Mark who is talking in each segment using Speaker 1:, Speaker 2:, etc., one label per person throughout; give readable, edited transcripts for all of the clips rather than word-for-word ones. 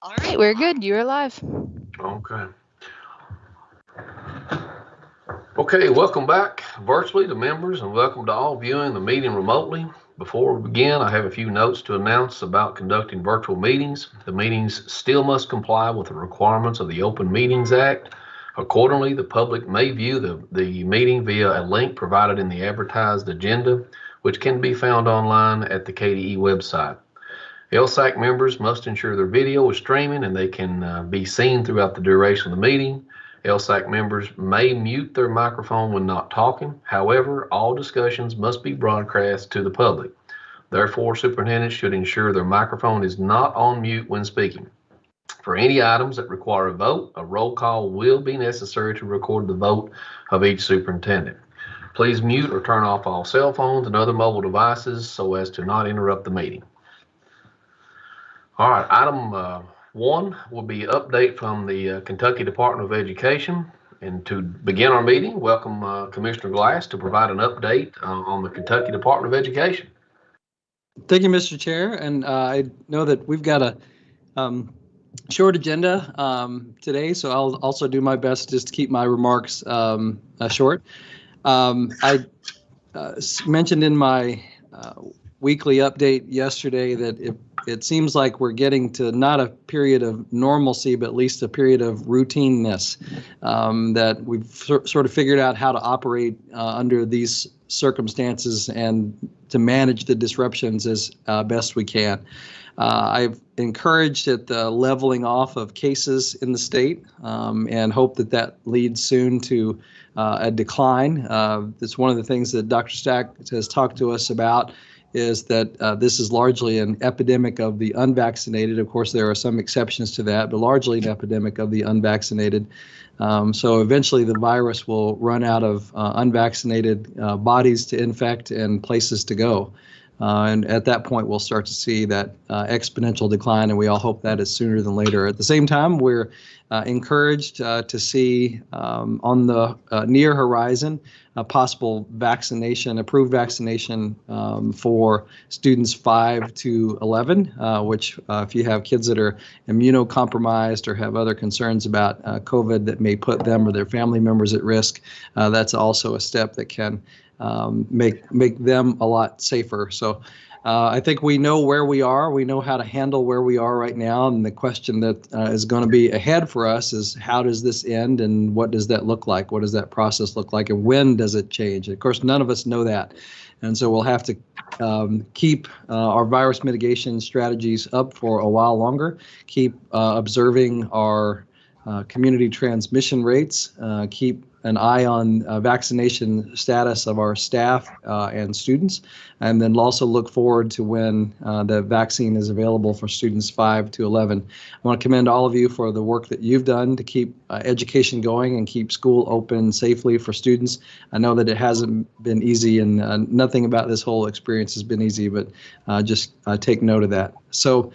Speaker 1: All right, we're good. You're live.
Speaker 2: Okay. Okay, welcome back virtually to members and welcome to all viewing the meeting remotely. Before we begin, I have a few notes to announce about conducting virtual meetings. The meetings still must comply with the requirements of the Open Meetings Act. Accordingly, the public may view the meeting via a link provided in the advertised agenda, which can be found online at the KDE website. LSAC members must ensure their video is streaming and they can be seen throughout the duration of the meeting. LSAC members may mute their microphone when not talking. However, all discussions must be broadcast to the public. Therefore, superintendents should ensure their microphone is not on mute when speaking. For any items that require a vote, a roll call will be necessary to record the vote of each superintendent. Please mute or turn off all cell phones and other mobile devices so as to not interrupt the meeting. All right, item one will be update from the Kentucky Department of Education. And to begin our meeting, welcome Commissioner Glass to provide an update on the Kentucky Department of Education.
Speaker 3: Thank you, Mr. Chair. And I know that we've got a short agenda today, so I'll also do my best just to keep my remarks short. I mentioned in my weekly update yesterday that it seems like we're getting to not a period of normalcy, but at least a period of routineness, that we've sort of figured out how to operate under these circumstances and to manage the disruptions as best we can. I've encouraged at the leveling off of cases in the state and hope that that leads soon to a decline. It's one of the things that Dr. Stack has talked to us about, is that this is largely an epidemic of the unvaccinated. Of course, there are some exceptions to that, but largely an epidemic of the unvaccinated. So eventually the virus will run out of unvaccinated bodies to infect and places to go. And at that point, we'll start to see that exponential decline, and we all hope that is sooner than later. At the same time, we're encouraged to see on the near horizon a possible vaccination, approved vaccination for students 5 to 11, which if you have kids that are immunocompromised or have other concerns about COVID that may put them or their family members at risk, that's also a step that can make them a lot safer. So I think we know where we are. We know how to handle where we are right now. And the question that is going to be ahead for us is, how does this end and what does that look like? What does that process look like? And when does it change? Of course, none of us know that. And so we'll have to keep our virus mitigation strategies up for a while longer, keep observing our community transmission rates, keep an eye on vaccination status of our staff and students, and then also look forward to when the vaccine is available for students 5 to 11. I want to commend all of you for the work that you've done to keep education going and keep school open safely for students. I know that it hasn't been easy, and nothing about this whole experience has been easy, but just take note of that. So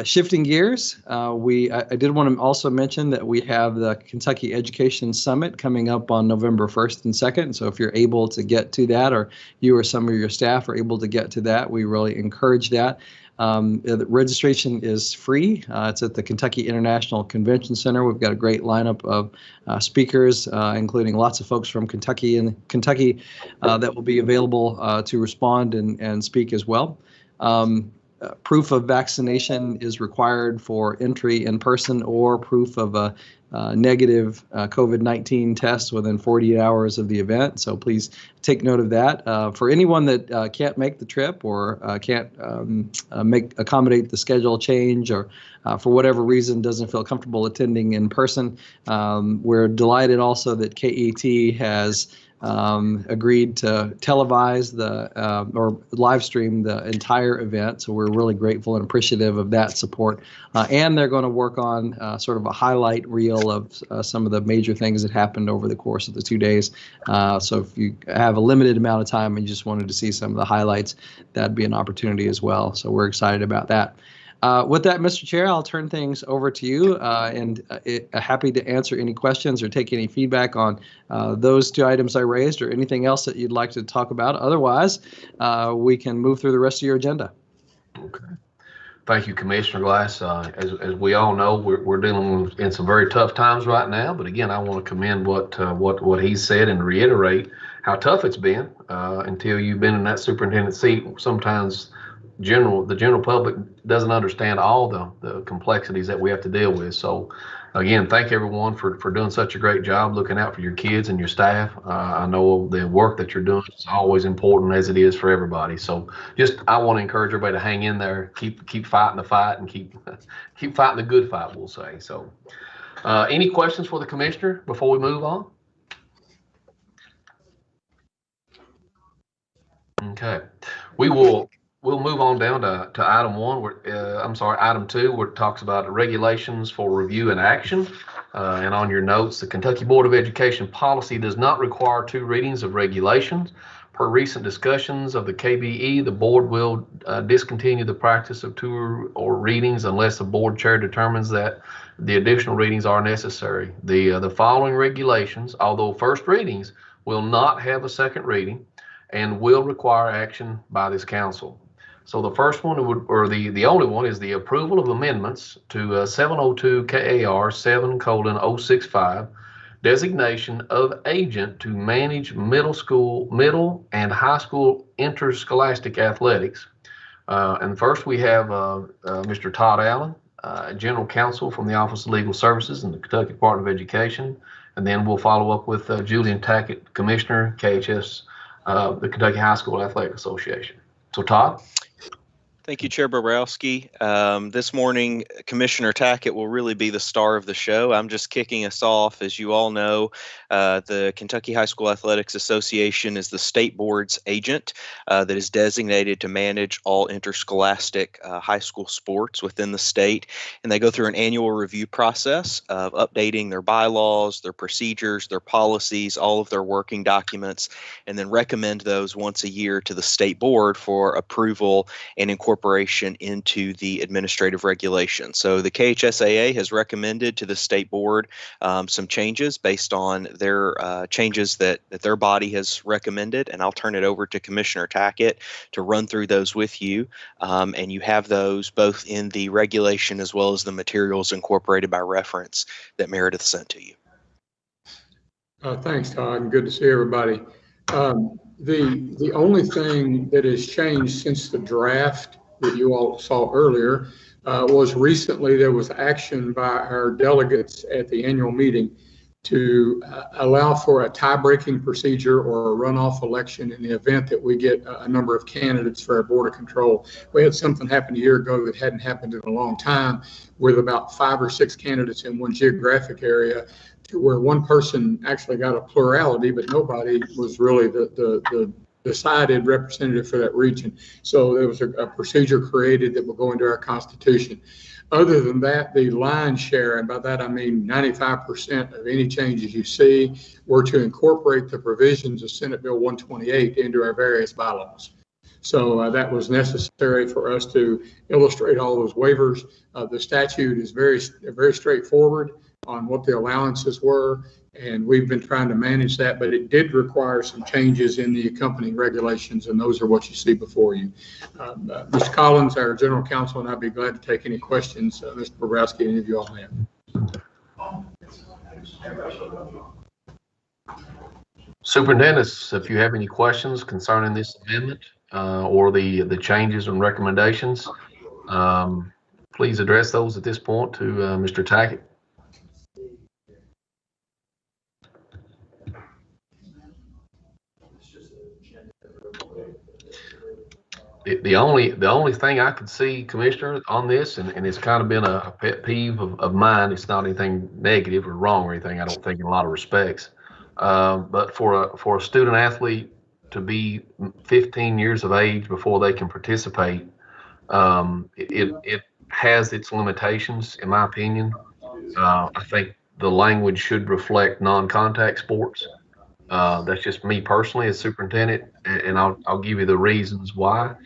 Speaker 3: shifting gears, I did want to also mention that we have the Kentucky Education Summit coming up on November 1st and 2nd. So if you're able to get to that, or you or some of your staff are able to get to that, we really encourage that. The registration is free. It's at the Kentucky International Convention Center. We've got a great lineup of speakers, including lots of folks from Kentucky that will be available to respond and speak as well. Proof of vaccination is required for entry in person, or proof of a negative COVID-19 test within 48 hours of the event. So please take note of that. For anyone that can't make the trip or can't accommodate the schedule change, or for whatever reason doesn't feel comfortable attending in person, we're delighted also that KET has agreed to televise or live stream the entire event. So we're really grateful and appreciative of that support. And they're going to work on sort of a highlight reel of some of the major things that happened over the course of the 2 days. So if you have a limited amount of time and you just wanted to see some of the highlights, that'd be an opportunity as well. So we're excited about that. With that, Mr. Chair, I'll turn things over to you, and happy to answer any questions or take any feedback on those two items I raised, or anything else that you'd like to talk about. Otherwise, we can move through the rest of your agenda.
Speaker 2: Okay. Thank you, Commissioner Glass. As we all know, we're dealing in some very tough times right now. But again, I want to commend what he said and reiterate how tough it's been until you've been in that superintendent seat. Sometimes the general public doesn't understand all the complexities that we have to deal with. So again, thank everyone for doing such a great job looking out for your kids and your staff. I know the work that you're doing is always important, as it is for everybody. So I want to encourage everybody to hang in there, keep fighting the fight, and keep fighting the good fight, we'll say. So any questions for the commissioner before we move on? Okay, we'll move on down to item one. Item two, where it talks about regulations for review and action. And on your notes, the Kentucky Board of Education policy does not require 2 readings of regulations. Per recent discussions of the KBE, the board will discontinue the practice of 2 or readings unless the board chair determines that the additional readings are necessary. The following regulations, although first readings, will not have a second reading and will require action by this council. So the first one the only one is the approval of amendments to 702 KAR 7:065, designation of agent to manage middle and high school interscholastic athletics. And first we have Mr. Todd Allen, General Counsel from the Office of Legal Services in the Kentucky Department of Education. And then we'll follow up with Julian Tackett, Commissioner, KHS, the Kentucky High School Athletic Association. So Todd?
Speaker 4: Thank you, Chair Bobrowski. This morning, Commissioner Tackett will really be the star of the show. I'm just kicking us off. As you all know, the Kentucky High School Athletics Association is the state board's agent that is designated to manage all interscholastic high school sports within the state. And they go through an annual review process of updating their bylaws, their procedures, their policies, all of their working documents, and then recommend those once a year to the state board for approval and incorporation into the administrative regulations. So the KHSAA has recommended to the state board some changes based on their changes that their body has recommended, and I'll turn it over to Commissioner Tackett to run through those with you. And you have those both in the regulation as well as the materials incorporated by reference that Meredith sent to you.
Speaker 5: Thanks, Todd, and good to see everybody. The only thing that has changed since the draft that you all saw earlier was recently there was action by our delegates at the annual meeting to allow for a tie-breaking procedure or a runoff election in the event that we get a number of candidates for our Board of Control. We had something happen a year ago that hadn't happened in a long time with about 5 or 6 candidates in one geographic area, to where one person actually got a plurality, but nobody was really the decided representative for that region. So there was a procedure created that will go into our Constitution. Other than that, the lion's share, and by that I mean 95% of any changes you see, were to incorporate the provisions of Senate Bill 128 into our various bylaws. So that was necessary for us to illustrate all those waivers. The statute is very straightforward on what the allowances were, and we've been trying to manage that, but it did require some changes in the accompanying regulations, and those are what you see before you. Mr. Collins, our General Counsel, and I'd be glad to take any questions, Mr. Bobrowski, any of you all have.
Speaker 2: Superintendents, if you have any questions concerning this amendment or the changes and recommendations, please address those at this point to Mr. Tackett. The only thing I could see, Commissioner, on this, and it's kind of been a pet peeve of mine. It's not anything negative or wrong or anything, I don't think, in a lot of respects. But for a student athlete to be 15 years of age before they can participate, it has its limitations, in my opinion. I think the language should reflect non-contact sports. That's just me personally as superintendent, and I'll give you the reasons why.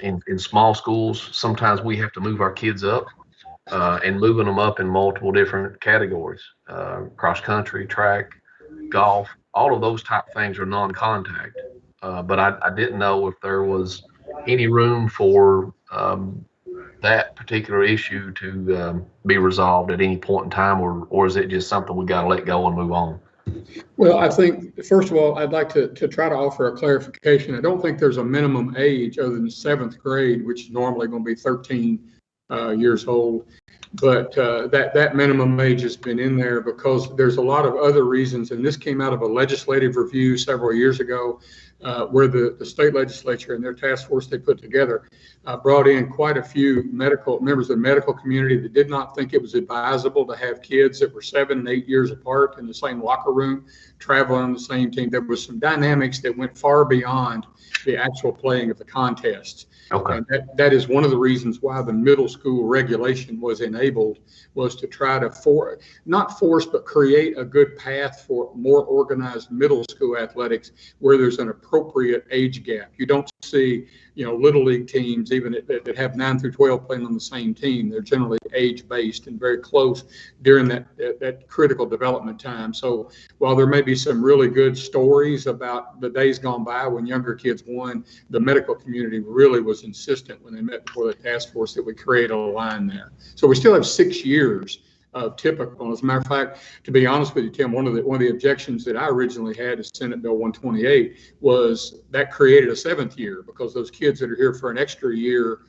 Speaker 2: In small schools, sometimes we have to move our kids up, and moving them up in multiple different categories, cross country, track, golf, all of those type of things are non-contact. But I didn't know if there was any room for that particular issue to be resolved at any point in time, or is it just something we got to let go and move on?
Speaker 5: Well, I think, first of all, I'd like to try to offer a clarification. I don't think there's a minimum age other than seventh grade, which is normally going to be 13 years old. But that minimum age has been in there because there's a lot of other reasons. And this came out of a legislative review several years ago where the state legislature and their task force they put together brought in quite a few members of the medical community that did not think it was advisable to have kids that were 7 and 8 years apart in the same locker room, traveling on the same team. There was some dynamics that went far beyond the actual playing of the contests.
Speaker 2: Okay.
Speaker 5: And that is one of the reasons why the middle school regulation was enabled, was to try to not force, but create a good path for more organized middle school athletics where there's an appropriate age gap. You don't see, little league teams even that have 9 through 12 playing on the same team. They're generally age based and very close during that critical development time. So while there may be some really good stories about the days gone by when younger kids won, the medical community really was insistent when they met before the task force that we create a line there. So we still have 6 years of typical. As a matter of fact, to be honest with you, Tim, one of the objections that I originally had to Senate Bill 128 was that created a 7th year, because those kids that are here for an extra year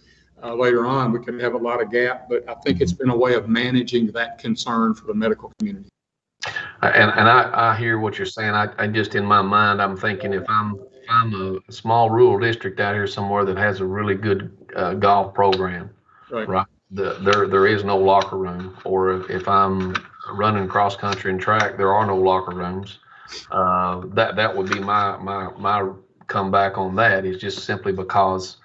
Speaker 5: later on, we could have a lot of gap. But I think it's been a way of managing that concern for the medical community.
Speaker 2: And I hear what you're saying. I just, in my mind, I'm thinking if I'm a small rural district out here somewhere that has a really good golf program, right? There is no locker room. Or if I'm running cross country and track, there are no locker rooms. That would be my comeback on that, is just simply because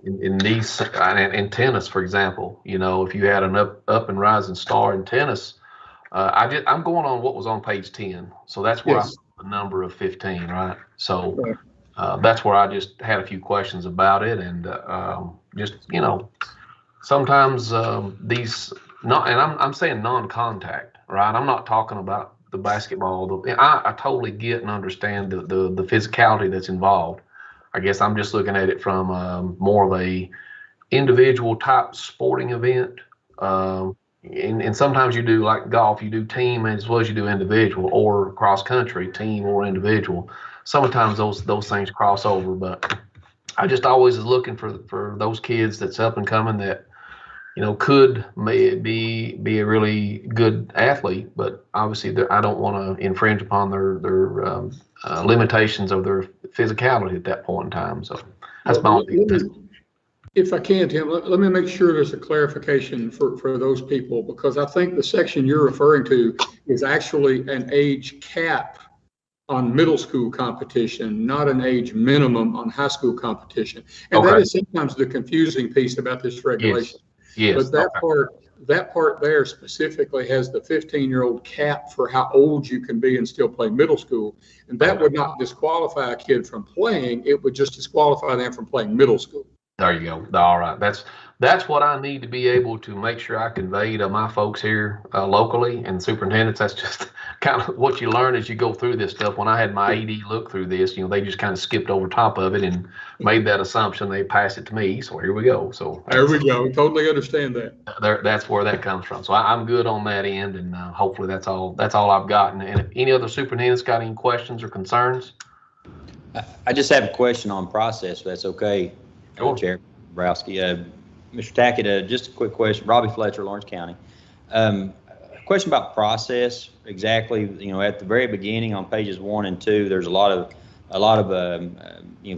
Speaker 2: in these, in tennis, for example, if you had an up and rising star in tennis, I'm going on what was on page 10. So that's where I saw the number of 15, right? So that's where I just had a few questions about it, and just sometimes these not, and I'm saying non-contact, right? I'm not talking about the basketball. I totally get and understand the physicality that's involved. I guess I'm just looking at it from more of a individual type sporting event. And sometimes you do, like golf, you do team as well as you do individual, or cross country, team or individual. Sometimes those things cross over, but I just always is looking for those kids that's up and coming that could maybe be a really good athlete, but obviously I don't want to infringe upon their limitations of their physicality at that point in time. So that's my only.
Speaker 5: If I can, Tim, let me make sure there's a clarification for those people, because I think the section you're referring to is actually an age cap on middle school competition, not an age minimum on high school competition. And that is sometimes the confusing piece about this regulation. Yes. But that part there specifically has the 15-year-old cap for how old you can be and still play middle school. And that would not disqualify a kid from playing. It would just disqualify them from playing middle school.
Speaker 2: There you go. All right. That's what I need to be able to make sure I convey to my folks here locally and superintendents. That's just kind of what you learn as you go through this stuff. When I had my AD look through this, they just kind of skipped over top of it and made that assumption. They passed it to me. So here we go. So
Speaker 5: there we go. Totally understand that.
Speaker 2: That's where that comes from. So I'm good on that end, and hopefully that's all I've gotten. And if any other superintendents got any questions or concerns?
Speaker 6: I just have a question on process, if that's okay.
Speaker 2: Sure.
Speaker 6: Chair Borowski. Mr. Tackett, just a quick question. Robbie Fletcher, Lawrence County. A question about process. Exactly, at the very beginning on pages 1 and 2, there's a lot of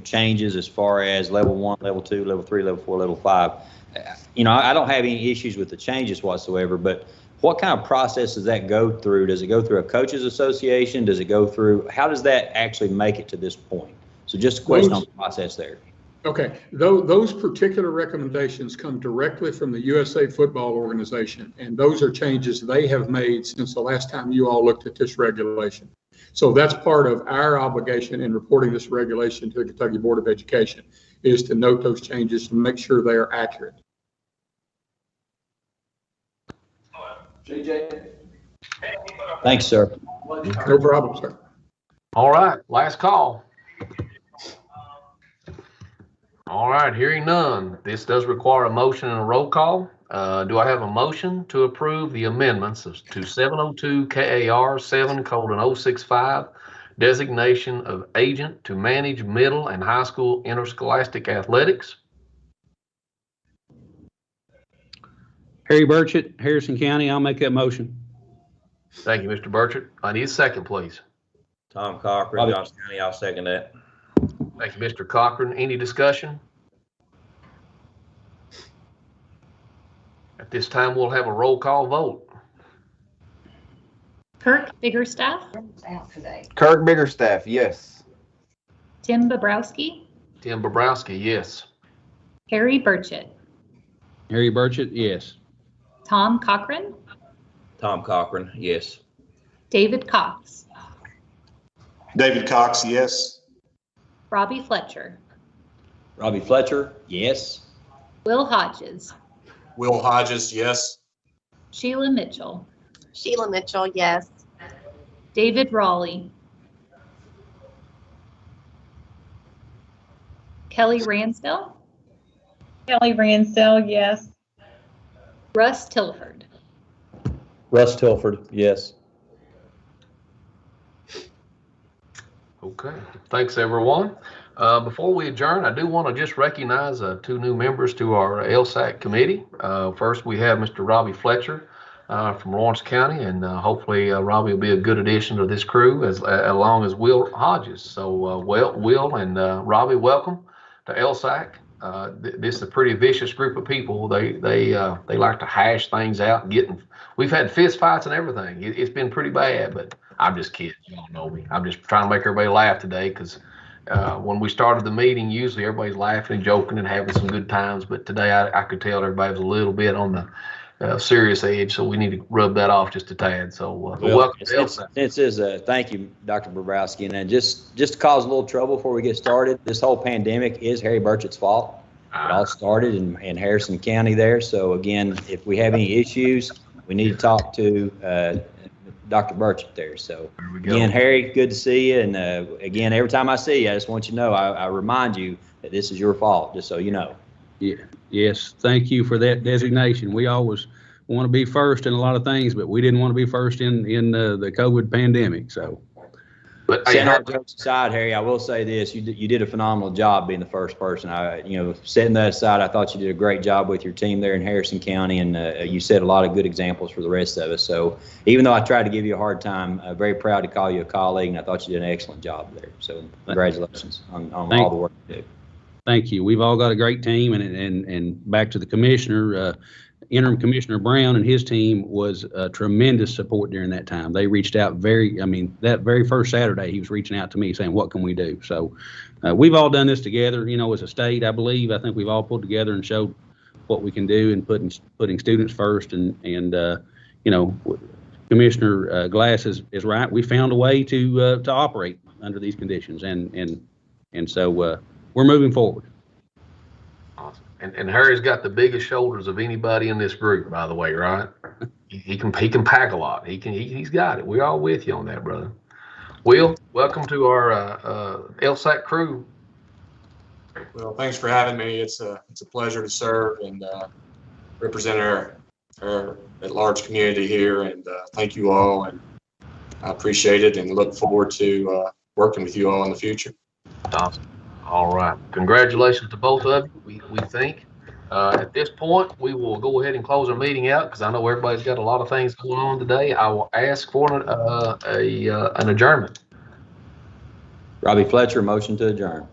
Speaker 6: changes as far as level 1, level 2, level 3, level 4, level 5. I don't have any issues with the changes whatsoever, but what kind of process does that go through? Does it go through a coaches association? Does it go through, how does that actually make it to this point? So just a question on the process there.
Speaker 5: Okay, those particular recommendations come directly from the USA Football Organization, and those are changes they have made since the last time you all looked at this regulation. So that's part of our obligation in reporting this regulation to the Kentucky Board of Education, is to note those changes and make sure they are accurate.
Speaker 6: JJ. Thanks, sir.
Speaker 5: No problem, sir.
Speaker 2: All right, last call. All right, hearing none. This does require a motion and a roll call. Do I have a motion to approve the amendments to 702 KAR 7:065, designation of agent to manage middle and high school interscholastic athletics?
Speaker 7: Harry Burchett, Harrison County, I'll make that motion.
Speaker 2: Thank you, Mr. Burchett. I need a second, please.
Speaker 8: Tom Cochran, Johnson County, I'll second that.
Speaker 2: Thank you, Mr. Cochran. Any discussion? At this time, we'll have a roll call vote.
Speaker 9: Kirk Biggerstaff,
Speaker 10: Kirk Biggerstaff, yes.
Speaker 9: Tim Bobrowski,
Speaker 2: Tim Bobrowski, yes.
Speaker 9: Harry Burchett,
Speaker 7: Harry Burchett, yes.
Speaker 9: Tom Cochran,
Speaker 8: Tom Cochran, yes.
Speaker 9: David Cox,
Speaker 11: David Cox, yes.
Speaker 9: Robbie Fletcher,
Speaker 6: Robbie Fletcher, yes.
Speaker 9: Will Hodges,
Speaker 11: Will Hodges, yes.
Speaker 9: Sheila Mitchell,
Speaker 12: Sheila Mitchell, yes.
Speaker 9: David Raleigh, Kelly Ransdell,
Speaker 13: Kelly Ransdell, yes.
Speaker 9: Russ Tilford.
Speaker 6: Russ Tilford, yes.
Speaker 2: Okay, thanks everyone. Before we adjourn, I do want to just recognize two new members to our LSAC committee. First, we have Mr. Robbie Fletcher from Lawrence County, and hopefully Robbie will be a good addition to this crew, along as Will Hodges. So, Will and Robbie, welcome to LSAC. This is a pretty vicious group of people. They like to hash things out and we've had fist fights and everything. It's been pretty bad, but I'm just kidding. You don't know me. I'm just trying to make everybody laugh today because when we started the meeting, usually everybody's laughing and joking and having some good times. But today I could tell everybody was a little bit on the serious edge, so we need to rub that off just a tad. So welcome.
Speaker 6: Thank you, Dr. Bobrowski. And then just to cause a little trouble before we get started, this whole pandemic is Harry Burchett's fault. It all started in Harrison County there. So again, if we have any issues, we need to talk to Dr. Burchett there. So again, Harry, good to see you. And again, every time I see you, I just want you to know, I remind you that this is your fault, just so you know.
Speaker 7: Yeah. Yes. Thank you for that designation. We always want to be first in a lot of things, but we didn't want to be first in the COVID pandemic. So,
Speaker 2: but
Speaker 6: setting all jokes aside, Harry, I will say this: you did a phenomenal job being the first person. Setting that aside, I thought you did a great job with your team there in Harrison County, and you set a lot of good examples for the rest of us. So, even though I tried to give you a hard time, I'm very proud to call you a colleague, and I thought you did an excellent job there. So, congratulations on all the work you do.
Speaker 7: Thank you. We've all got a great team, and back to the commissioner, interim Commissioner Brown and his team was a tremendous support during that time. They reached out that very first Saturday, he was reaching out to me saying, what can we do? So we've all done this together, as a state, I believe. I think we've all pulled together and showed what we can do in putting students first. And Commissioner Glass is right. We found a way to operate under these conditions. And so we're moving forward.
Speaker 2: Awesome. And Harry's got the biggest shoulders of anybody in this group, by the way, right? He can pack a lot. He's got it. We're all with you on that, brother. Will, welcome to our LSAC crew.
Speaker 11: Well, thanks for having me. It's a pleasure to serve and represent our at-large community here. And thank you all, and I appreciate it and look forward to working with you all in the future.
Speaker 2: Awesome. All right. Congratulations to both of you, we think. At this point, we will go ahead and close our meeting out because I know everybody's got a lot of things going on today. I will ask for an adjournment.
Speaker 6: Robbie Fletcher, motion to adjourn.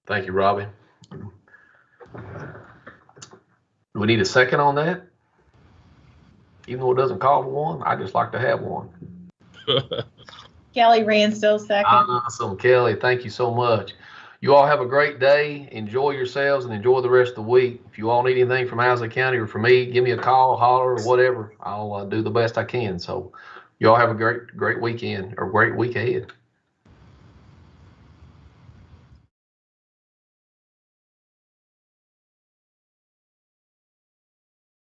Speaker 2: Thank you, Robbie. Do we need a second on that? Even though it doesn't call for one, I just like to have one.
Speaker 13: Kelly Ransdell, second.
Speaker 2: Awesome, Kelly. Thank you so much. You all have a great day. Enjoy yourselves and enjoy the rest of the week. If you all need anything from Housley County or from me, give me a call, holler, or whatever. I'll do the best I can. So you all have a great weekend or great week ahead.